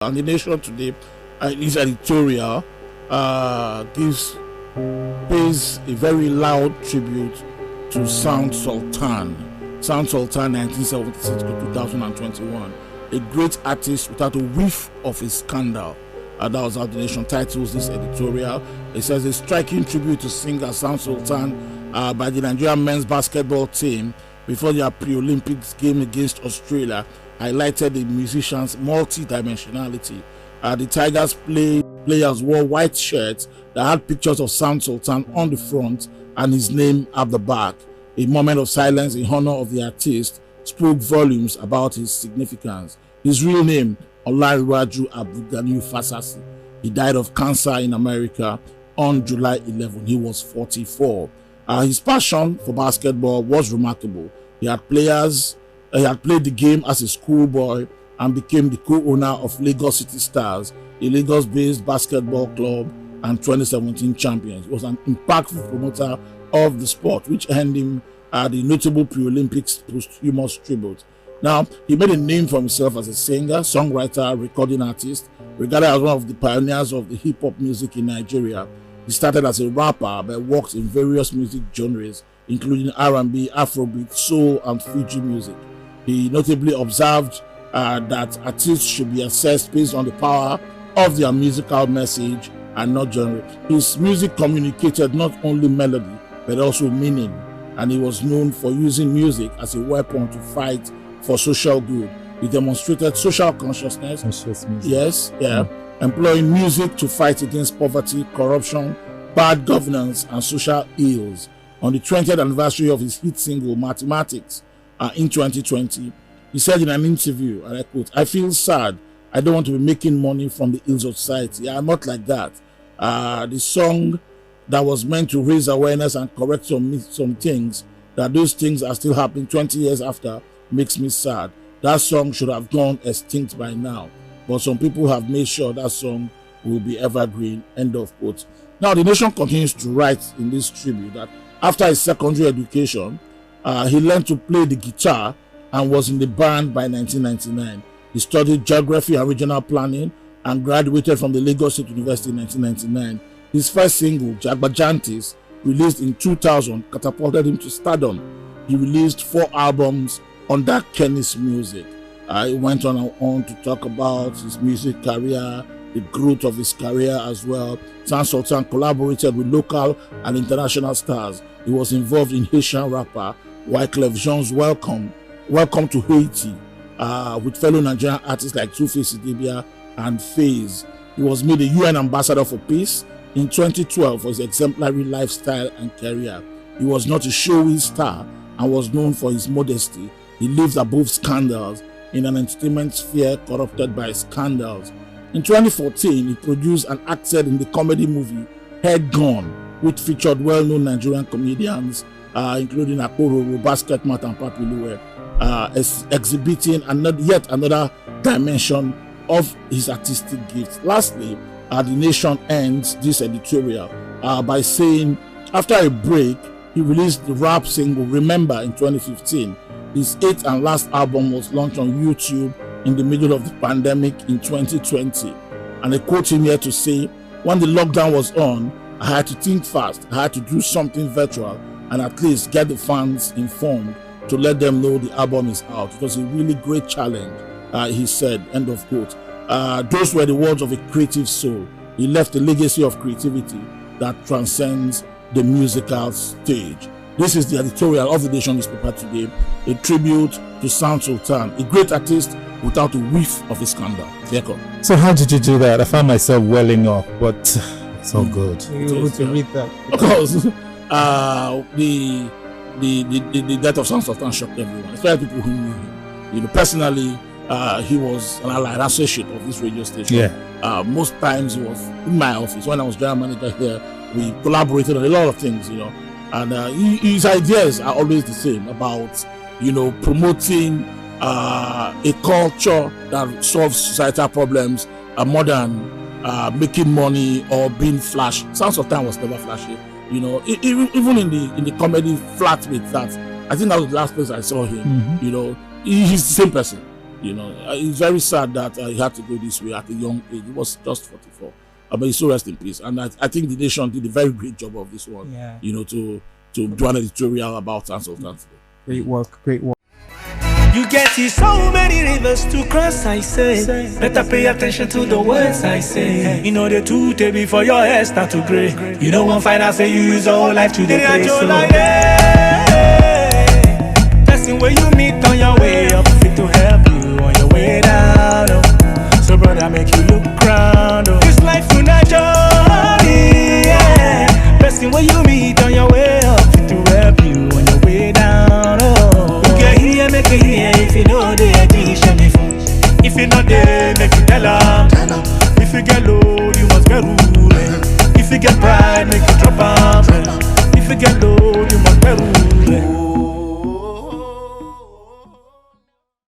And the Nation today, this editorial gives pays a very loud tribute to Sultan, 1976 to 2021, a great artist without a whiff of a scandal. That was how the Nation titles this editorial. It says a striking tribute to singer Sultan by the Nigerian men's basketball team before their pre-Olympics game against Australia highlighted the musician's multi-dimensionality. The Tigers players wore white shirts that had pictures of Sultan on the front and his name at the back. A moment of silence in honor of the artist spoke volumes about his significance. His real name, Olariwaju Abdulganiyu Fasasi. He died of cancer in America on July 11. He was 44. His passion for basketball was remarkable. He had played the game as a schoolboy and became the co-owner of Lagos City Stars, a Lagos-based basketball club and 2017 champions. He was an impactful promoter of the sport, which earned him the notable pre-Olympics posthumous tribute. Now, he made a name for himself as a singer, songwriter, recording artist, regarded as one of the pioneers of the hip-hop music in Nigeria. He started as a rapper but worked in various music genres, including R&B, Afrobeat, soul, and Fuji music. He notably observed that artists should be assessed based on the power of their musical message and not genre. His music communicated not only melody but also meaning, and he was known for using music as a weapon to fight for social good. He demonstrated social consciousness. Yes, yeah. Employing music to fight against poverty, corruption, bad governance, and social ills. On the 20th anniversary of his hit single Mathematics in 2020, he said in an interview, and I quote, "I feel sad. I don't want to be making money from the ills of society. I'm not like that." The song that was meant to raise awareness and correct some things, that those things are still happening 20 years after, makes me sad. That song should have gone extinct by now, but some people have made sure that song will be evergreen. End of quote. Now, the Nation continues to write in this tribute that after his secondary education, he learned to play the guitar and was in the band by 1999. He studied geography and regional planning and graduated from the Lagos State University in 1999. His first single, Jagbajantis, released in 2000, catapulted him to stardom. He released 4 albums under Kenny's music. He went on to talk about his music career, the growth of his career as well. Sultan collaborated with local and international stars. He was involved in Haitian rapper Wyclef Jean's Welcome to Haiti, with fellow Nigerian artists like Two-Face Idibia and FaZe. He was made a UN Ambassador for Peace in 2012 for his exemplary lifestyle and career. He was not a showy star and was known for his modesty. He lived above scandals in an entertainment sphere corrupted by scandals. In 2014, he produced and acted in the comedy movie Head Gone, which featured well-known Nigerian comedians, including Akororo, Basketmat, and Papi Luwe, exhibiting yet another dimension of his artistic gift. Lastly, the Nation ends this editorial by saying, after a break, he released the rap single Remember in 2015. His 8th and last album was launched on YouTube in the middle of the pandemic in 2020. And I quote him here to say, "When the lockdown was on, I had to think fast. I had to do something virtual and at least get the fans informed to let them know the album is out. It was a really great challenge," he said, end of quote. Those were the words of a creative soul. He left a legacy of creativity that transcends the musical stage. This is the editorial of the Nation newspaper today, a tribute to Sultan, a great artist without a whiff of a scandal. So how did you do that? I found myself welling up, but it's all good. You were able to read that. Of course, the death of Sultan shocked everyone, especially people who knew him. Personally, he was an allied associate of this radio station. Yeah. Most times he was in my office when I was general manager here. We collaborated on a lot of things, and his ideas are always the same about, promoting a culture that solves societal problems more than making money or being flash. Sultan was never flashy, even in the comedy Flatmate, that I think that was the last place I saw him. Mm-hmm. He's the same person. You know, it's very sad that he had to go this way at a young age. He was just 44. But he's so rest in peace. And I think the nation did a very great job of this one. Yeah. You know, to do an editorial about Sultan today. Great work, great work. You get so many rivers to cross, I say. Better pay attention to the words I say. You know the truth before your hair start to gray. You don't want to find out say you use your whole life to the place. So person where you meet on your way up, fit to help you on your way down. So brother, make you look round. This life you not journey, yeah. Person where you meet on your way up, fit to help you on your way down. You get here, make it here. If you know the edition, if you not there, make you tell them. If you get low, you must get ruling. If you get pride, make you drop them. If you get low, you must get ruling.